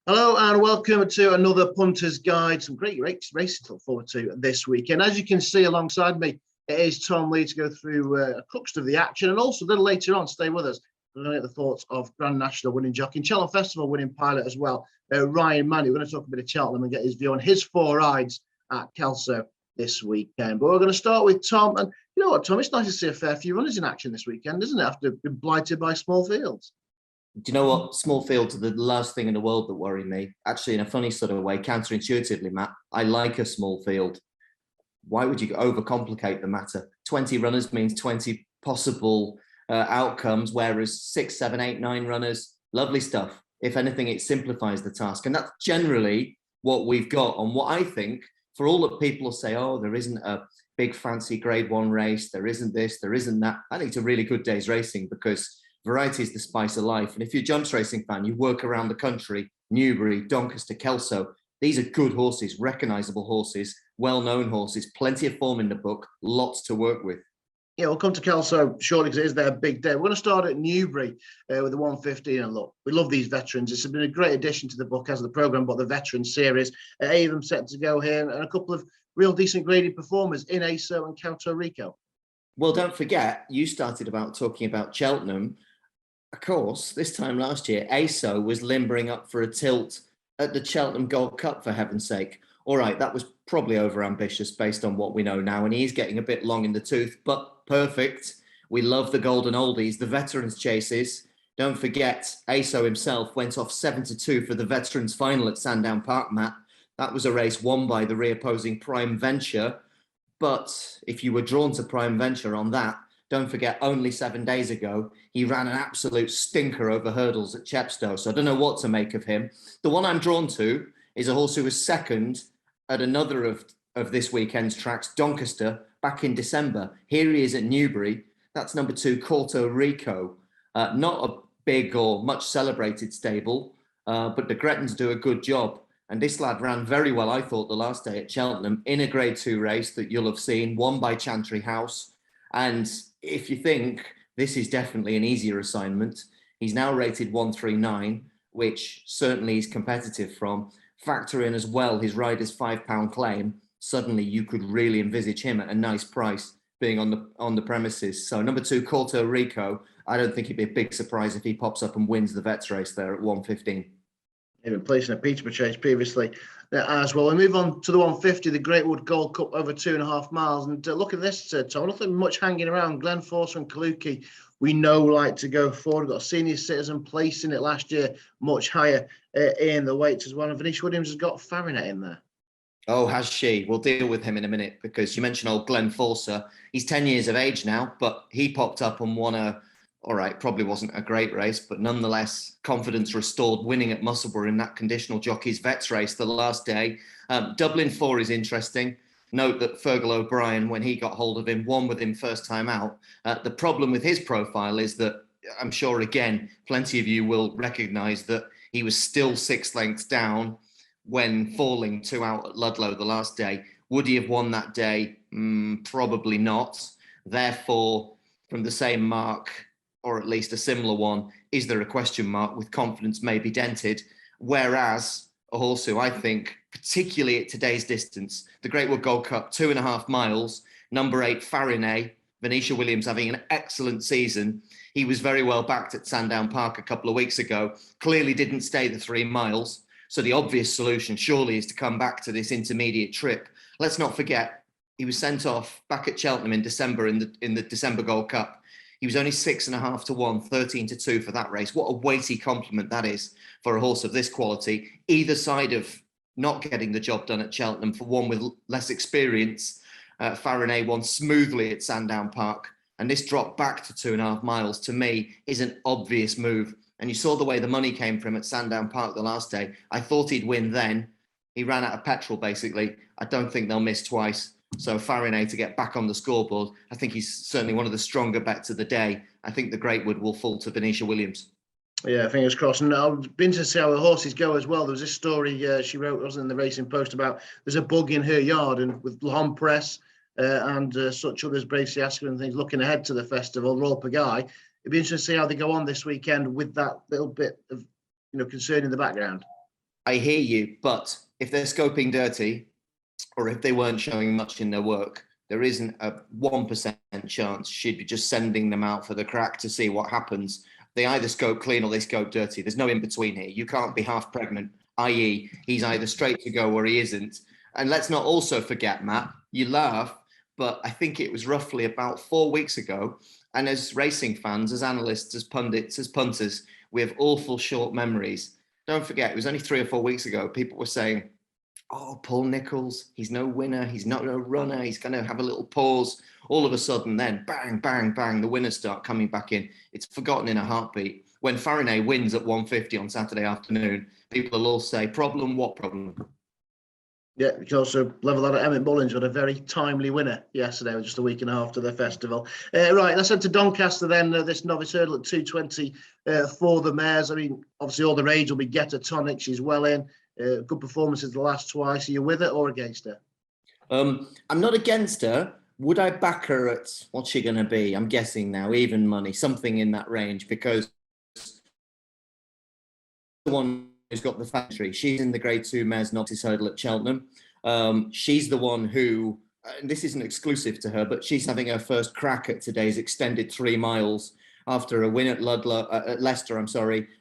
Hello and welcome to another Punters Guide. Some great races to look forward to this weekend. As you can see alongside me, it is Tom Lee to go through a crux of the action, and also a little later on, stay with us. We're going to get the thoughts of Grand National winning jockey and Cheltenham Festival winning pilot as well, Ryan Mania. We're going to talk a bit of Cheltenham and get his view on his 4 rides at Kelso this weekend. But we're going to start with Tom. And you know what, Tom, it's nice to see a fair few runners in action this weekend, isn't it, after being blighted by small fields? Do you know what? Small fields are the last thing in the world that worry me. Actually, in a funny sort of way, counterintuitively, Matt, I like a small field. Why would you overcomplicate the matter? 20 runners means 20 possible outcomes, whereas 6, 7, 8, 9 runners, lovely stuff. If anything, it simplifies the task. And that's generally what we've got on what I think, for all that people will say, oh, there isn't a big fancy grade 1 race, there isn't this, there isn't that. I think it's a really good day's racing because variety is the spice of life. And if you're a jumps racing fan, you work around the country, Newbury, Doncaster, Kelso. These are good horses, recognisable horses, well-known horses, plenty of form in the book, lots to work with. Yeah, we'll come to Kelso shortly because it is their big day. We're going to start at Newbury with the 115. And look, we love these veterans. It's been a great addition to the book as the programme, but the veteran series. 8 of them set to go here, and a couple of real decent graded performers in ASO and Puerto Rico. Well, don't forget, you started about talking about Cheltenham. Of course, this time last year, ASO was limbering up for a tilt at the Cheltenham Gold Cup, for heaven's sake. All right, that was probably overambitious based on what we know now, and he's getting a bit long in the tooth, but perfect. We love the golden oldies, the veterans chases. Don't forget, ASO himself went off 7-2 for the veterans final at Sandown Park, Matt. That was a race won by the reopposing Prime Venture. But if you were drawn to Prime Venture on that, don't forget, only 7 days ago, he ran an absolute stinker over hurdles at Chepstow. So I don't know what to make of him. The one I'm drawn to is a horse who was second at another of this weekend's tracks, Doncaster, back in December. Here he is at Newbury. That's number 2, Puerto Rico. Not a big or much celebrated stable, but the Gretons do a good job. And this lad ran very well, I thought, the last day at Cheltenham in a Grade 2 race that you'll have seen, won by Chantry House. And if you think this is definitely an easier assignment, he's now rated 139, which certainly is competitive from. Factor in as well his rider's £5 claim. Suddenly you could really envisage him at a nice price being on the premises. So number 2, Puerto Rico, I don't think it'd be a big surprise if he pops up and wins the Vets race there at 115. He'd been placing a Peterborough chase previously as well. We move on to the 150, the Greatwood Gold Cup over 2.5 miles. And look at this, Tom, nothing much hanging around. Glenn Forster and Kaluki, we know, like to go forward. We've got a senior citizen placing it last year much higher in the weights as well. And Venetia Williams has got Farinet in there. Oh, has she? We'll deal with him in a minute because you mentioned old Glenn Forster. He's 10 years of age now, but he popped up and won all right, probably wasn't a great race, but nonetheless, confidence restored, winning at Musselburgh in that conditional jockeys vets race the last day. Dublin 4 is interesting. Note that Fergal O'Brien, when he got hold of him, won with him first time out. The problem with his profile is that I'm sure, again, plenty of you will recognise that he was still 6 lengths down when falling 2 out at Ludlow the last day. Would he have won that day? Probably not. Therefore, from the same mark, or at least a similar one, is there a question mark with confidence maybe dented? Whereas a horse who I think, particularly at today's distance, the Greatwood Gold Cup, 2.5 miles, number 8, Farinet, Venetia Williams having an excellent season. He was very well backed at Sandown Park a couple of weeks ago, clearly didn't stay the 3 miles. So the obvious solution surely is to come back to this intermediate trip. Let's not forget, he was sent off back at Cheltenham in December in the December Gold Cup. He was only 6.5 to 1, 13 to 2 for that race. What a weighty compliment that is for a horse of this quality. Either side of not getting the job done at Cheltenham, for one with less experience, Farinet won smoothly at Sandown Park. And this drop back to 2.5 miles, to me, is an obvious move. And you saw the way the money came from at Sandown Park the last day. I thought he'd win then. He ran out of petrol, basically. I don't think they'll miss twice. So Farinet to get back on the scoreboard, I think he's certainly one of the stronger bets of the day. I think the Greatwood will fall to Venetia Williams. Yeah, fingers crossed. And I'll be interested to see how the horses go as well. There was this story she wrote, wasn't in the Racing Post, about there's a bug in her yard, and with L'Homme Press and such others, Brave Siaska and things, looking ahead to the festival, Royal Pagaille. It'd be interesting to see how they go on this weekend with that little bit of concern in the background. I hear you, but if they're scoping dirty, or if they weren't showing much in their work, there isn't a 1% chance she'd be just sending them out for the crack to see what happens. They either scope clean or they scope dirty. There's no in between here. You can't be half pregnant, i.e., he's either straight to go or he isn't. And let's not also forget, Matt, you laugh, but I think it was roughly about 4 weeks ago. And as racing fans, as analysts, as pundits, as punters, we have awful short memories. Don't forget, it was only 3 or 4 weeks ago. People were saying, oh, Paul Nicholls, he's no winner, he's not a runner, he's going to have a little pause. All of a sudden, then bang, bang, bang, the winners start coming back in. It's forgotten in a heartbeat. When Faraday wins at 150 on Saturday afternoon, people will all say, problem, what problem? Yeah, we can also level that at Emmett Mullins with a very timely winner yesterday, just a week and a half to the festival. Right, let's head to Doncaster then. This novice hurdle at 220 for the mares. I mean, obviously all the rage will be Get a Tonic. She's well in. Good performances the last twice. Are you with her or against her? I'm not against her. Would I back her at, what's she going to be? I'm guessing now, even money, something in that range, because the one who's got the factory, she's in the Grade 2 mares novice hurdle at Cheltenham. She's the one who, and this isn't exclusive to her, but she's having her first crack at today's extended 3 miles after a win at Leicester,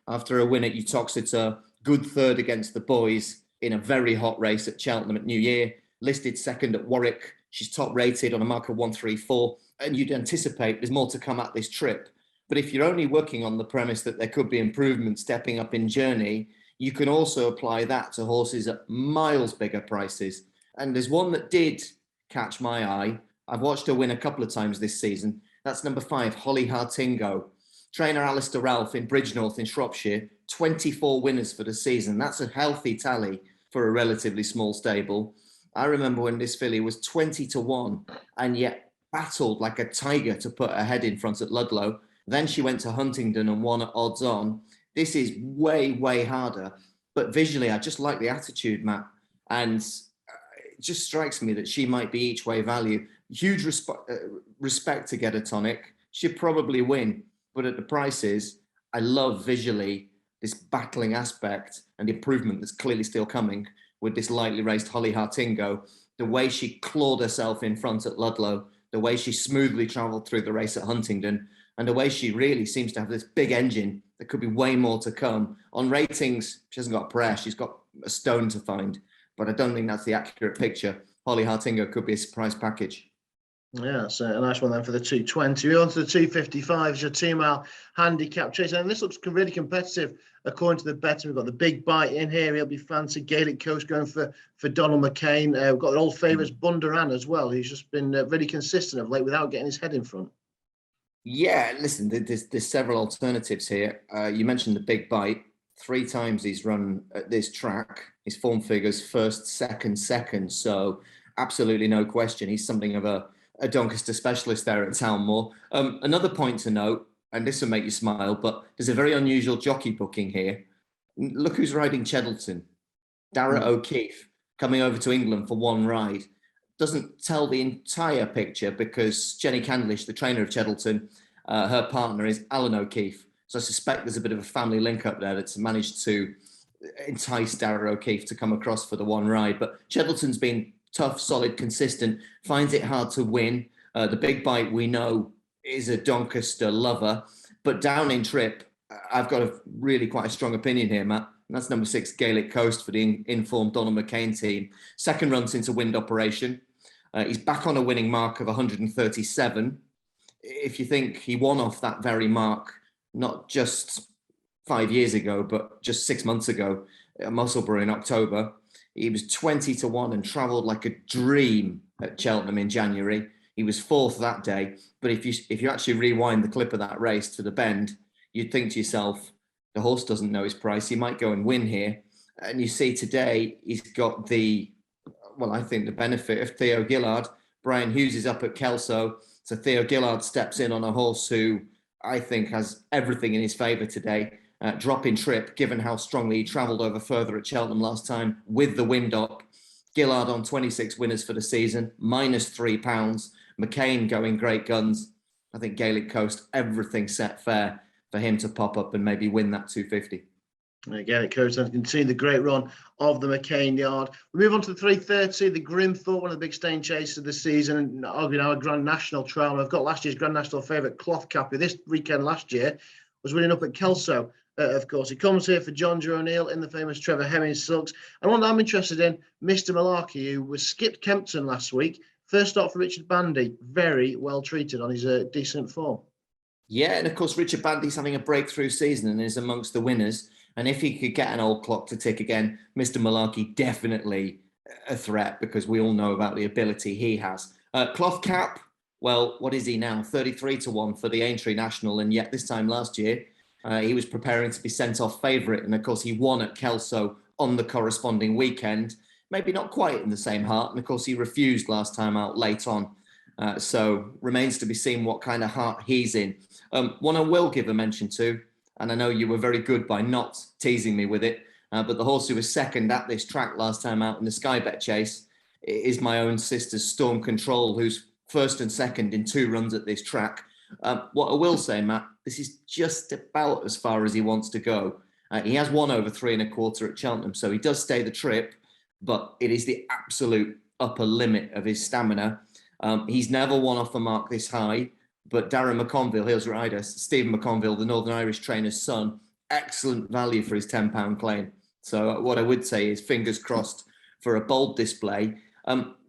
after a win at Uttoxeter, good third against the boys in a very hot race at Cheltenham at New Year, listed second at Warwick. She's top rated on a mark of 134, and you'd anticipate there's more to come at this trip. But if you're only working on the premise that there could be improvement stepping up in journey, you can also apply that to horses at miles bigger prices. And there's one that did catch my eye. I've watched her win a couple of times this season. That's number 5, Holly Hartingo. Trainer Alistair Ralph in Bridgnorth in Shropshire, 24 winners for the season. That's a healthy tally for a relatively small stable. I remember when this filly was 20-1 and yet battled like a tiger to put her head in front at Ludlow. Then she went to Huntingdon and won at odds on. This is way, way harder. But visually, I just like the attitude, Matt. And it just strikes me that she might be each way value. Huge respect to Get a Tonic. She'd probably win. But at the prices, I love visually this battling aspect and improvement that's clearly still coming with this lightly raced Holly Hartingo. The way she clawed herself in front at Ludlow, the way she smoothly travelled through the race at Huntingdon, and the way she really seems to have this big engine. There could be way more to come. On ratings, she hasn't got a prayer. She's got a stone to find. But I don't think that's the accurate picture. Holly Hartingo could be a surprise package. Yeah, it's a nice one then for the 220. We're on to the 255, your 2-mile handicap chase. And this looks really competitive according to the betting. We've got the big bite in here. He'll be fancy. Gaelic Coast going for Donald McCain. We've got the old favourites, Bundoran as well, who's just been really consistent of late without getting his head in front. Yeah, listen, there's several alternatives here. You mentioned the big bite. 3 times he's run at this track. His form figures first, second. So absolutely no question. He's something of a Doncaster specialist there at Townmoor. Another point to note, and this will make you smile, but there's a very unusual jockey booking here. Look who's riding Cheddleton. Dara O'Keefe coming over to England for one ride. Doesn't tell the entire picture because Jenny Candlish, the trainer of Cheddleton, her partner is Alan O'Keefe. So I suspect there's a bit of a family link up there that's managed to entice Dara O'Keefe to come across for the one ride. But Cheddleton's been tough, solid, consistent, finds it hard to win. The big bite, we know, is a Doncaster lover. But down in trip, I've got quite a strong opinion here, Matt. And that's number 6, Gaelic Coast for the informed Donald McCain team. Second run since a wind operation. He's back on a winning mark of 137. If you think he won off that very mark, not just 5 years ago, but just 6 months ago at Musselburgh in October, he was 20-1 and travelled like a dream at Cheltenham in January. He was 4th that day. But if you actually rewind the clip of that race to the bend, you'd think to yourself, the horse doesn't know his price. He might go and win here. And you see today, he's got the benefit of Theo Gillard. Brian Hughes is up at Kelso. So Theo Gillard steps in on a horse who I think has everything in his favour today. Drop in trip, given how strongly he travelled over further at Cheltenham last time with the wind up. Gillard on 26 winners for the season, -£3. McCain going great guns. I think Gaelic Coast, everything set fair for him to pop up and maybe win that 250. And again, at Cheltenham, continue the great run of the McCain Yard. We move on to the 3:30, the Grimthorpe, one of the big staying chases of the season, and arguably now a Grand National trial. I've got last year's Grand National favourite, Cloth Cap, who this weekend last year was winning up at Kelso. Of course, he comes here for John Drew O'Neill in the famous Trevor Hemmings silks. And one that I'm interested in, Mr. Malarkey, who was skipped Kempton last week. First stop for Richard Bandy, very well treated on his decent form. Yeah, and of course, Richard Bandy's having a breakthrough season and is amongst the winners. And if he could get an old clock to tick again, Mr. Malarkey definitely a threat, because we all know about the ability he has. Cloth Cap, well, what is he now? 33-1 for the Aintree National. And yet this time last year, he was preparing to be sent off favourite. And of course, he won at Kelso on the corresponding weekend. Maybe not quite in the same heart. And of course, he refused last time out late on. So remains to be seen what kind of heart he's in. One I will give a mention to, and I know you were very good by not teasing me with it, but the horse who was second at this track last time out in the Sky Bet chase is my own sister's Storm Control, who's first and second in 2 runs at this track. What I will say, Matt, this is just about as far as he wants to go. He has won over 3 1/4 at Cheltenham, so he does stay the trip, but it is the absolute upper limit of his stamina. He's never won off a mark this high, but Darren McConville, Hills rider, Stephen McConville, the Northern Irish trainer's son, excellent value for his £10 claim. So what I would say is fingers crossed for a bold display.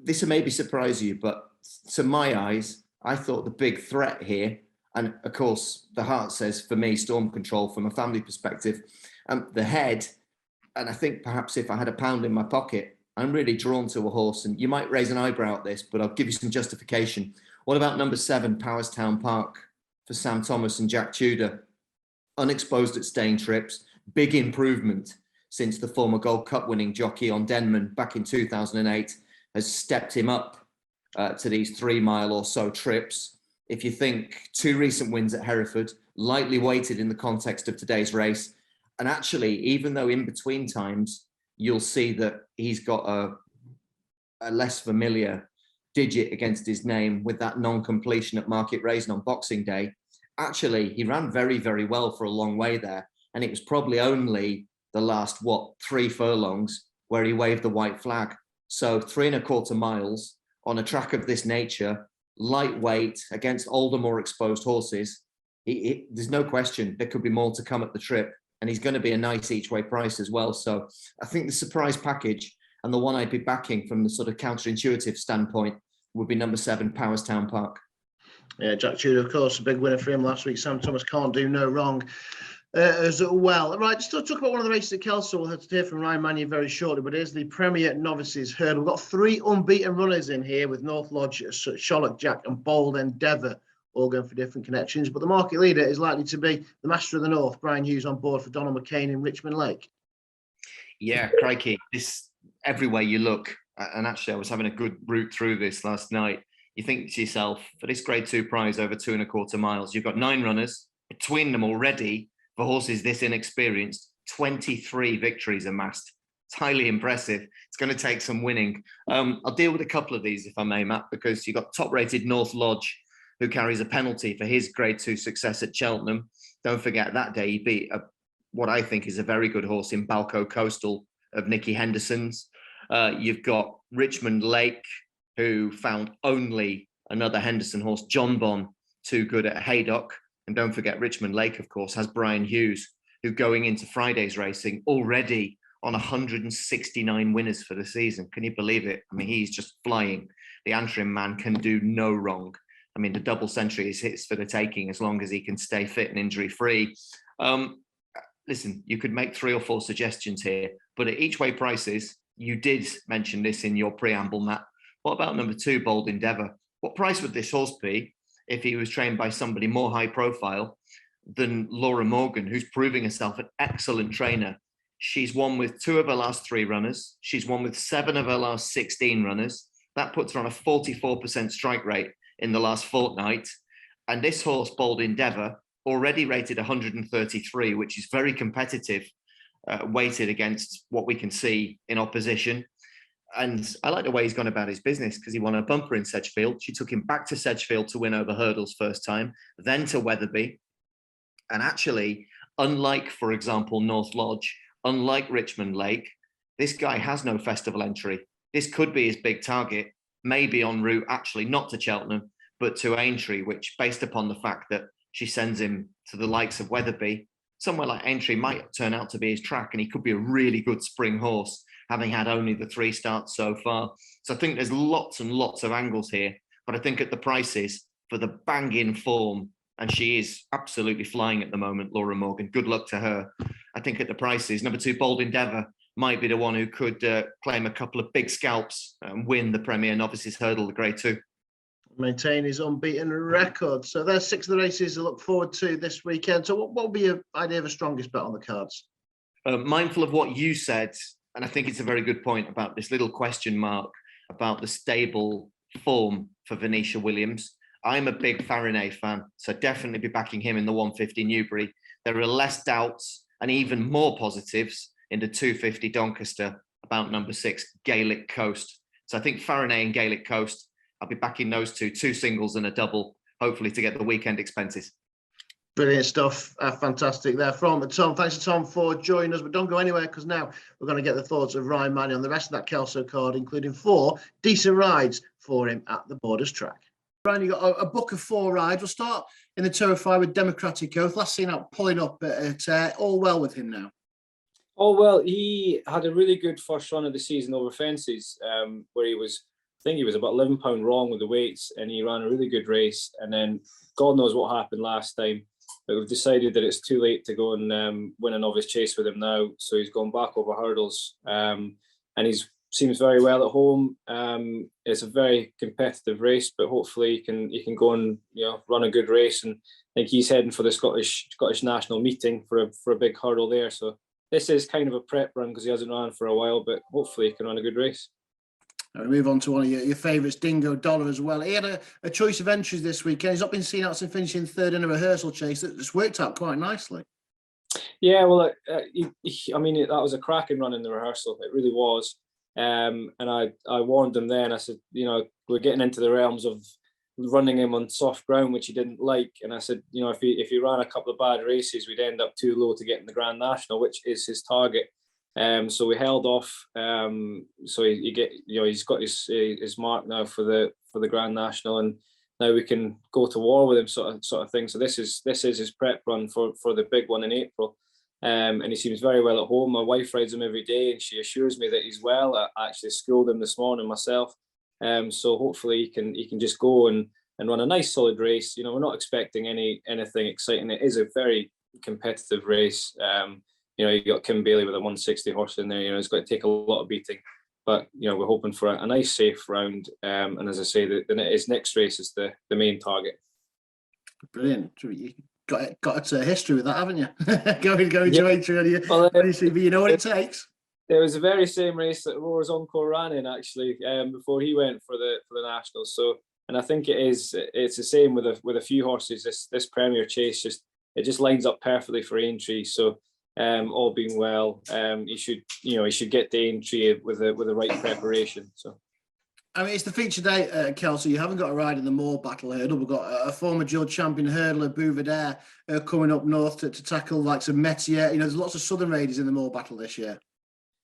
This will maybe surprise you, but to my eyes, I thought the big threat here, and of course, the heart says for me, Storm Control from a family perspective, the head, and I think perhaps if I had £1 in my pocket, I'm really drawn to a horse, and you might raise an eyebrow at this, but I'll give you some justification. What about number 7, Powerstown Park, for Sam Thomas and Jack Tudor? Unexposed at staying trips, big improvement since the former Gold Cup winning jockey on Denman back in 2008 has stepped him up to these 3 mile or so trips. If you think 2 recent wins at Hereford, lightly weighted in the context of today's race, and actually, even though in between times, you'll see that he's got a less familiar digit against his name with that non-completion at Market Raisin on Boxing Day. Actually, he ran very, very well for a long way there. And it was probably only the last, 3 furlongs where he waved the white flag. So 3 1/4 miles on a track of this nature, lightweight against older, more exposed horses. There's no question there could be more to come at the trip. And he's going to be a nice each way price as well. So I think the surprise package, and the one I'd be backing from the sort of counterintuitive standpoint, would be number 7, Powerstown Park. Yeah, Jack Tudor, of course, a big winner for him last week. Sam Thomas can't do no wrong as well. Right, just to talk about one of the races at Kelso. We'll have to hear from Ryan Mania very shortly, but here's the Premier Novices Hurdle. We've got 3 unbeaten runners in here with North Lodge, Sherlock Jack and Bold Endeavour, all going for different connections. But the market leader is likely to be the Master of the North, Brian Hughes, on board for Donald McCain in Richmond Lake. Yeah, crikey. This, everywhere you look, and actually I was having a good route through this last night, you think to yourself, for this Grade 2 prize over 2 1/4 miles, you've got 9 runners, between them already, for horses this inexperienced, 23 victories amassed. It's highly impressive. It's going to take some winning. I'll deal with a couple of these, if I may, Matt, because you've got top-rated North Lodge, who carries a penalty for his Grade 2 success at Cheltenham. Don't forget that day he beat what I think is a very good horse in Balco Coastal of Nicky Henderson's. You've got Richmond Lake, who found only another Henderson horse, John Bon, too good at Haydock. And don't forget, Richmond Lake, of course, has Brian Hughes, who going into Friday's racing already on 169 winners for the season. Can you believe it? I mean, he's just flying. The Antrim man can do no wrong. I mean, the double century is his for the taking as long as he can stay fit and injury-free. Listen, you could make 3 or 4 suggestions here, but at each way prices, you did mention this in your preamble, Matt. What about number 2, Bold Endeavour? What price would this horse be if he was trained by somebody more high profile than Laura Morgan, who's proving herself an excellent trainer? She's won with 2 of her last 3 runners. She's won with 7 of her last 16 runners. That puts her on a 44% strike rate in the last fortnight. And this horse, Bold Endeavour, already rated 133, which is very competitive, weighted against what we can see in opposition. And I like the way he's gone about his business, because he won a bumper in Sedgefield. She took him back to Sedgefield to win over hurdles first time, then to Wetherby. And actually, unlike, for example, North Lodge, unlike Richmond Lake, this guy has no festival entry. This could be his big target, maybe en route actually not to Cheltenham, but to Aintree, which based upon the fact that she sends him to the likes of Wetherby, somewhere like Aintree might turn out to be his track, and he could be a really good spring horse, having had only the 3 starts so far. So I think there's lots and lots of angles here, but I think at the prices for the bang-in form, and she is absolutely flying at the moment, Laura Morgan, good luck to her. I think at the prices, number 2, Bold Endeavour, might be the one who could claim a couple of big scalps and win the Premier Novices Hurdle, the Grade 2. Maintain his unbeaten record. So there's 6 of the races to look forward to this weekend. So what will be your idea of a strongest bet on the cards? Mindful of what you said, and I think it's a very good point about this little question mark about the stable form for Venetia Williams. I'm a big Faraday fan, so definitely be backing him in the 150 Newbury. There are less doubts and even more positives in the 250 Doncaster about number 6, Gaelic Coast. So I think Faraday and Gaelic Coast, I'll be backing those two singles and a double, hopefully to get the weekend expenses. Brilliant stuff. Fantastic there from Tom. Thanks to Tom for joining us, but don't go anywhere because now we're going to get the thoughts of Ryan Mania on the rest of that Kelso card, including 4 decent rides for him at the Borders track. Ryan, you got a book of 4 rides. We'll start in the Tour of Fire with Democratic Oath. Last seen out pulling up at all well with him now. Oh, well, he had a really good first run of the season over fences, where he was, I think he was about £11 wrong with the weights, and he ran a really good race. And then God knows what happened last time, but we've decided that it's too late to go and win a novice chase with him now. So he's gone back over hurdles, and seems very well at home. It's a very competitive race, but hopefully he can go and run a good race. And I think he's heading for the Scottish national meeting for a big hurdle there. So this is kind of a prep run because he hasn't run for a while, but hopefully he can run a good race. We move on to one of your favourites, Dingo Dollar as well. He had a choice of entries this weekend. He's not been seen out since finishing 3rd in a rehearsal chase. That just worked out quite nicely. Yeah, well, I mean, that was a cracking run in the rehearsal. It really was. And I warned him then. I said, we're getting into the realms of running him on soft ground, which he didn't like. And I said, if he ran a couple of bad races, we'd end up too low to get in the Grand National, which is his target. So we held off. So he's got his mark now for the Grand National, and now we can go to war with him, sort of thing. So this is his prep run for the big one in April. And he seems very well at home. My wife rides him every day, and she assures me that he's well. I actually schooled him this morning myself. So hopefully he can just go and run a nice solid race. We're not expecting anything exciting. It is a very competitive race. You got Kim Bailey with a 160 horse in there. It's got to take a lot of beating, but we're hoping for a nice safe round. And as I say, his next race is the main target. Brilliant. You got a history with that, haven't you? going to entry on your CV. You know what it takes. It was the very same race that Roar's Encore ran in, actually, before he went for the Nationals. So, and I think it's the same with a few horses. This Premier Chase just lines up perfectly for Aintree. So, all being well, he should get the Aintree with the right preparation. So. I mean, it's the feature day, Kelso. You haven't got a ride in the Moor Battle Hurdle. We've got a former Judge Champion hurdler, Bouvardere, coming up north to tackle like some Metier. There's lots of Southern raiders in the Moor Battle this year.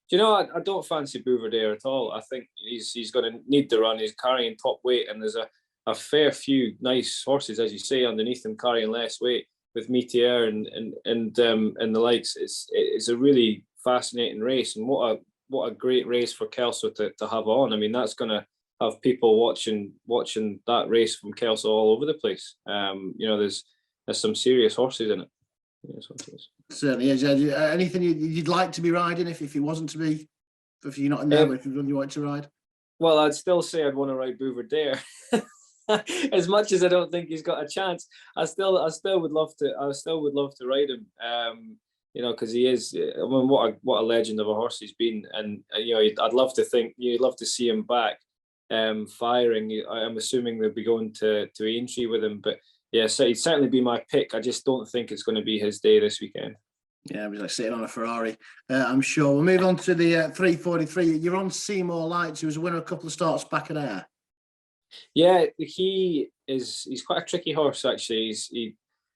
Do you know, I don't fancy Bouvardere at all. I think he's going to need the run. He's carrying top weight, and there's a fair few nice horses, as you say, underneath him carrying less weight with Metier and the likes. It's a really fascinating race, and what a great race for Kelso to have on. I mean, that's going to have people watching that race from Kelso all over the place. There's some serious horses in it. Certainly is. Anything you'd like to be riding if you wasn't to be, if you're not in there, if you want to ride? Well, I'd still say I'd want to ride Bouvardere. As much as I don't think he's got a chance, I still would love to ride him. Because he is. I mean, what a legend of a horse he's been, and I'd love to think you'd love to see him back, firing. I'm assuming they'll be going to Aintree with him, but yeah, so he'd certainly be my pick. I just don't think it's going to be his day this weekend. Yeah, he's like sitting on a Ferrari, I'm sure. We'll move on to the 343. You're on Seemorelights, who was a winner a couple of starts back at Ayr. Yeah, he's quite a tricky horse, actually.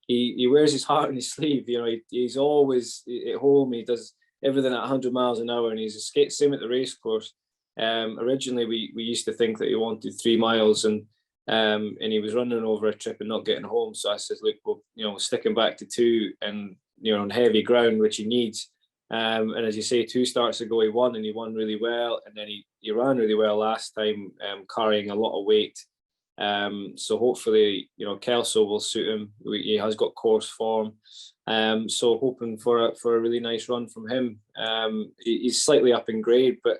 He wears his heart on his sleeve. He's always at home. He does everything at 100 miles an hour, and he's a same at the racecourse. Originally, we used to think that he wanted 3 miles, and he was running over a trip and not getting home. So I said, look, well, sticking back to 2, and on heavy ground, which he needs. And as you say, 2 starts ago he won, and he won really well, and then he ran really well last time, carrying a lot of weight. So hopefully, Kelso will suit him. He has got course form. So hoping for a really nice run from him. He's slightly up in grade, but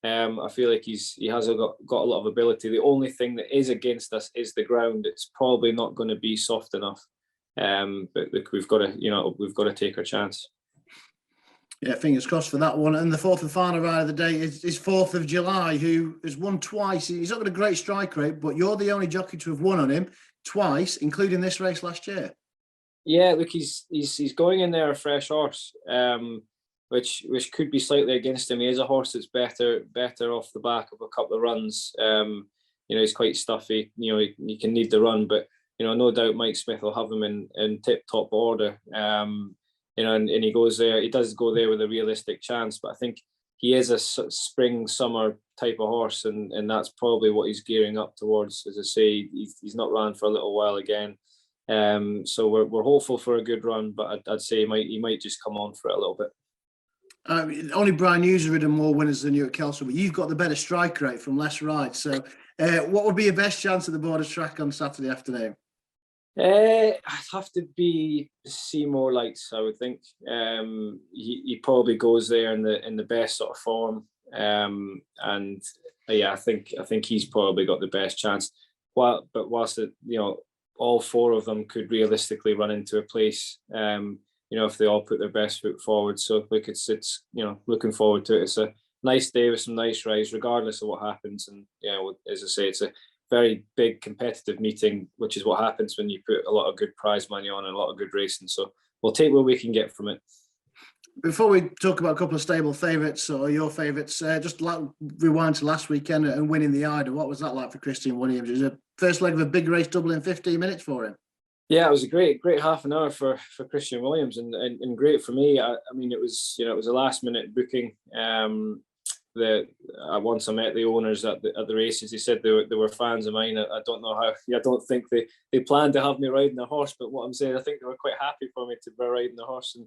I feel like he has got a lot of ability. The only thing that is against us is the ground. It's probably not going to be soft enough. But look, we've got to take our chance. Yeah, fingers crossed for that one. And the fourth and final ride of the day is 4th of July, who has won twice. He's not got a great strike rate, but you're the only jockey to have won on him twice, including this race last year. Yeah, look, he's going in there a fresh horse, which could be slightly against him. He is a horse that's better off the back of a couple of runs. He's quite stuffy. He can need the run, but no doubt Mike Smith will have him in tip-top order. And he goes there. He does go there with a realistic chance, but I think he is a spring summer type of horse, and that's probably what he's gearing up towards. As I say, he's not ran for a little while again, so we're hopeful for a good run, but I'd say he might just come on for it a little bit. Only Brian Hughes has ridden more winners than you at Kelso, but you've got the better strike rate from less rides. So, what would be your best chance at the Borders track on Saturday afternoon? I'd have to be Seemorelights, I would think. He probably goes there in the best sort of form, and I think he's probably got the best chance. Whilst all 4 of them could realistically run into a place, if they all put their best foot forward. So look, it's looking forward to it. It's a nice day with some nice rides, regardless of what happens. And as I say, it's a very big competitive meeting, which is what happens when you put a lot of good prize money on and a lot of good racing. So we'll take what we can get from it. Before we talk about a couple of stable favourites or your favourites, just rewind to last weekend and winning the Ida. What was that like for Christian Williams? It was a first leg of a big race, double in 15 minutes for him. Yeah, it was a great half an hour for Christian Williams, and great for me. I mean, it was a last minute booking. Once I met the owners at the races, they said they were fans of mine. I don't know how. I don't think they planned to have me riding a horse, but what I'm saying, I think they were quite happy for me to be riding the horse.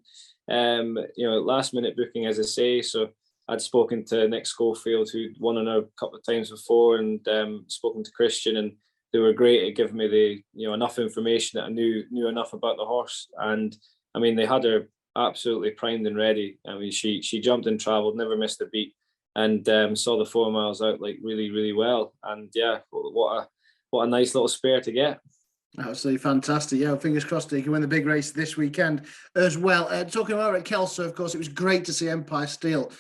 And last minute booking, as I say. So I'd spoken to Nick Schofield, who'd won on a couple of times before, and spoken to Christian, and they were great at giving me enough information that I knew enough about the horse. And I mean, they had her absolutely primed and ready. I mean, she jumped and travelled, never missed a beat, and saw the 4 miles out like really, really well. And yeah, what a nice little spare to get. Absolutely fantastic. Yeah, fingers crossed he can win the big race this weekend as well. Talking about at Kelso, of course, it was great to see Empire Steel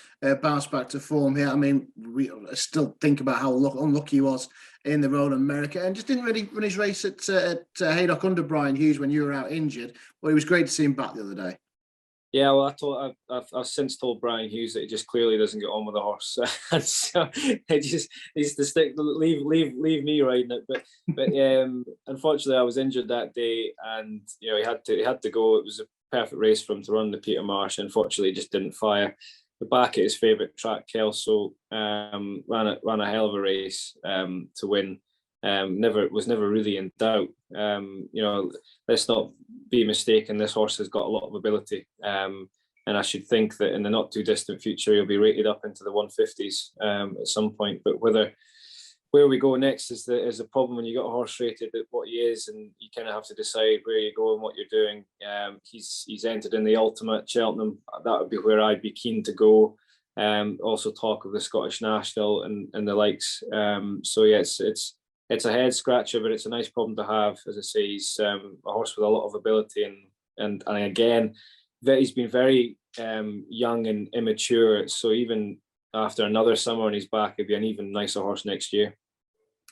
bounce back to form here. I mean, we still think about how unlucky he was in the Road America, and just didn't really run his race at Haydock under Brian Hughes when you were out injured. Well, it was great to see him back the other day. Yeah, well, I've since told Brian Hughes that he just clearly doesn't get on with the horse, and so he just needs to leave me riding it. But unfortunately, I was injured that day, and he had to go. It was a perfect race for him to run the Peter Marsh. Unfortunately, he just didn't fire. The back at his favourite track, Kelso, ran a hell of a race to win. Was never really in doubt. Let's not be mistaken. This horse has got a lot of ability, and I should think that in the not too distant future he'll be rated up into the 150s at some point. But where we go next is the problem when you got a horse rated at what he is, and you kind of have to decide where you go and what you're doing. He's entered in the Ultima at Cheltenham. That would be where I'd be keen to go. Also talk of the Scottish National and the likes. So yeah, it's a head scratcher, but it's a nice problem to have. As I say, he's a horse with a lot of ability, and again, he's been very young and immature. So even after another summer on his back, he'll be an even nicer horse next year.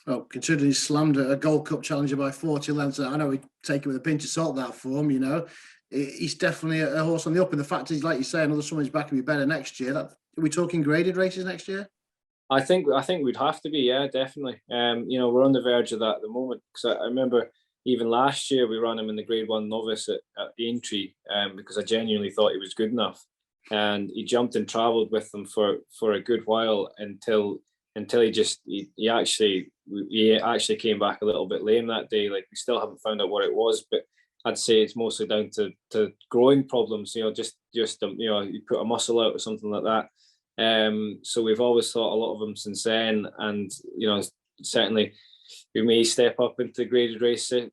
Oh, considering he slammed a Gold Cup challenger by 40 lengths, I know we take it with a pinch of salt, that form. He's definitely a horse on the up. And the fact is, like you say, another summer his back will be better next year. Are we talking graded races next year? I think we'd have to be, yeah, definitely. We're on the verge of that at the moment, because I remember even last year we ran him in the Grade 1 novice at Aintree, because I genuinely thought he was good enough. and he jumped and travelled with them for a good while until he actually came back a little bit lame that day. Like, we still haven't found out what it was, but I'd say it's mostly down to growing problems. Just you put a muscle out or something like that. So we've always thought a lot of him since then, and certainly we may step up into graded races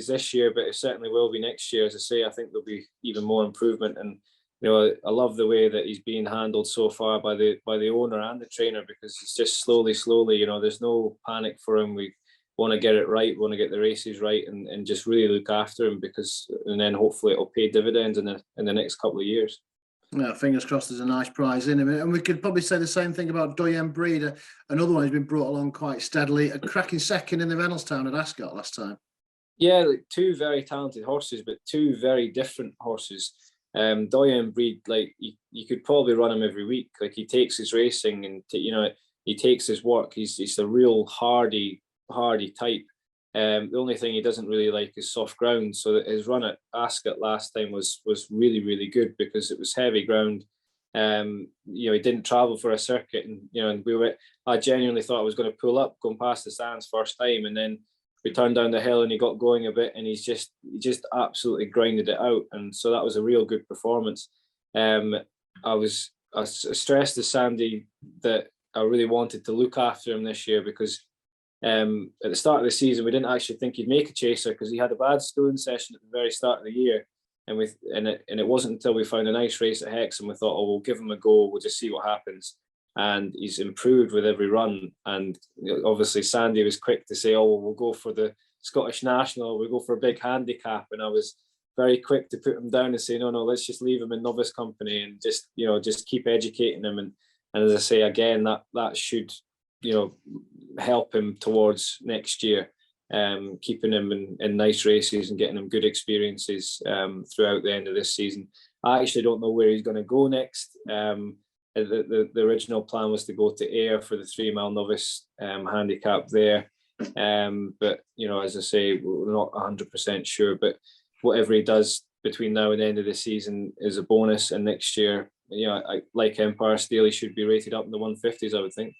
this year, but it certainly will be next year. As I say, I think there'll be even more improvement, and I love the way that he's being handled so far by the owner and the trainer, because it's just slowly. There's no panic for him. We want to get it right, want to get the races right, and just really look after him, and then hopefully it'll pay dividends in the next couple of years. Yeah, fingers crossed there's a nice prize in him. And we could probably say the same thing about Doyen Breed, another one who's been brought along quite steadily, a cracking second in the Reynolstown at Ascot last time. Yeah, two very talented horses, but two very different horses. Doyen Breed, like, you could probably run him every week. Like, he takes his racing and he takes his work. He's a real hardy type. The only thing he doesn't really like is soft ground. So that his run at Ascot last time was really, really good, because it was heavy ground. He didn't travel for a circuit, and I genuinely thought I was going to pull up going past the stands first time, and then we turned down the hill and he got going a bit, and he just absolutely grinded it out. And so that was a real good performance. I stressed to Sandy that I really wanted to look after him this year, because at the start of the season we didn't actually think he'd make a chaser, because he had a bad stone session at the very start of the year, and it wasn't until we found a nice race at Hexham we thought, oh, we'll give him a go, we'll just see what happens. And he's improved with every run. And obviously Sandy was quick to say, oh, well, we'll go for the Scottish National, we'll go for a big handicap, and I was very quick to put him down and say, no, let's just leave him in novice company and just keep educating him. And as I say again, that should help him towards next year, keeping him in nice races and getting him good experiences throughout the end of this season. I actually don't know where he's going to go next. The original plan was to go to Ayr for the 3 mile novice handicap there, but as I say, we're not 100% sure. But whatever he does between now and the end of the season is a bonus, and next year, I like Empire Steel, he should be rated up in the 150s, I would think.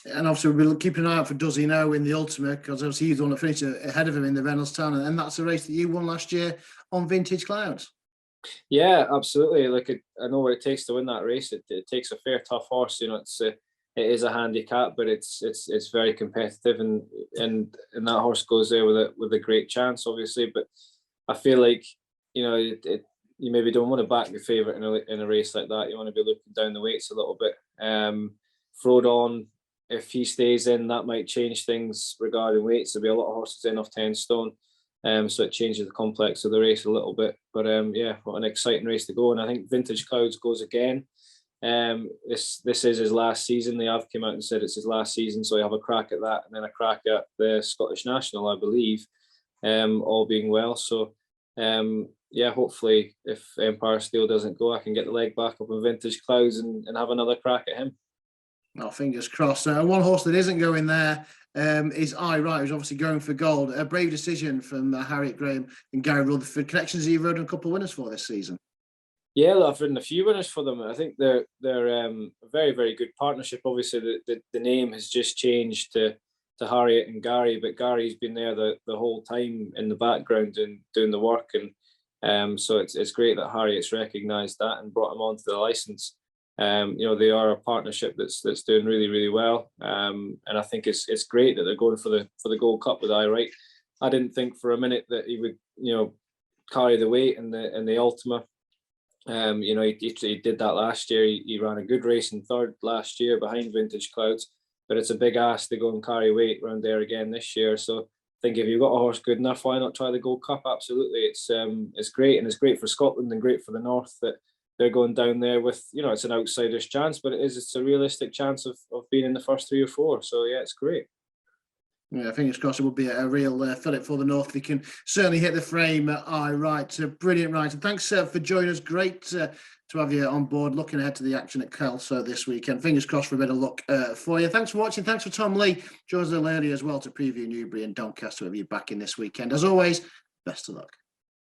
And obviously we'll be keeping an eye out for Does He Know in the Ultima, because obviously he's the one that finished ahead of him in the Reynolstown, and that's a race that you won last year on Vintage Clouds. Yeah, absolutely. Like, I know what it takes to win that race. It takes a fair tough horse. It is a handicap, but it's very competitive, and that horse goes there with a great chance, obviously. But I feel like you maybe don't want to back the favourite in a race like that. You want to be looking down the weights a little bit. Frodon, if he stays in, that might change things regarding weights. There'll be a lot of horses in off 10 stone. So it changes the complex of the race a little bit. But what an exciting race to go. And I think Vintage Clouds goes again. This is his last season. They have come out and said it's his last season, so he'll have a crack at that, and then a crack at the Scottish National, I believe, all being well. So hopefully if Empire Steel doesn't go, I can get the leg back up in Vintage Clouds and have another crack at him. Oh, fingers crossed. One horse that isn't going there is I Right, who's obviously going for gold. A brave decision from Harriet Graham and Gary Rutherford. Connections you've ridden a couple of winners for this season. Yeah, I've ridden a few winners for them. I think they're a very, very good partnership. Obviously, the name has just changed to Harriet and Gary, but Gary's been there the whole time in the background and doing the work. And so it's great that Harriet's recognised that and brought him onto the licence. They are a partnership that's doing really, really well, and I think it's great that they're going for the Gold Cup with I Right. I didn't think for a minute that he would carry the weight in the Ultima. He did that last year. He ran a good race in third last year behind Vintage Clouds, but it's a big ask to go and carry weight around there again this year. So I think if you've got a horse good enough, why not try the Gold Cup? Absolutely, it's great, and it's great for Scotland and great for the North that they're going down there with, it's an outsider's chance, but it's a realistic chance of being in the first 3 or 4. So yeah, it's great. Yeah, fingers crossed it will be a real fillip for the North. They can certainly hit the frame. Right, brilliant, right. And thanks for joining us. Great to have you on board. Looking ahead to the action at Kelso this weekend. Fingers crossed for a bit of luck for you. Thanks for watching. Thanks for Tom Lee. Joins us earlier as well to preview Newbury and Doncaster. We'll be back in this weekend. As always, best of luck.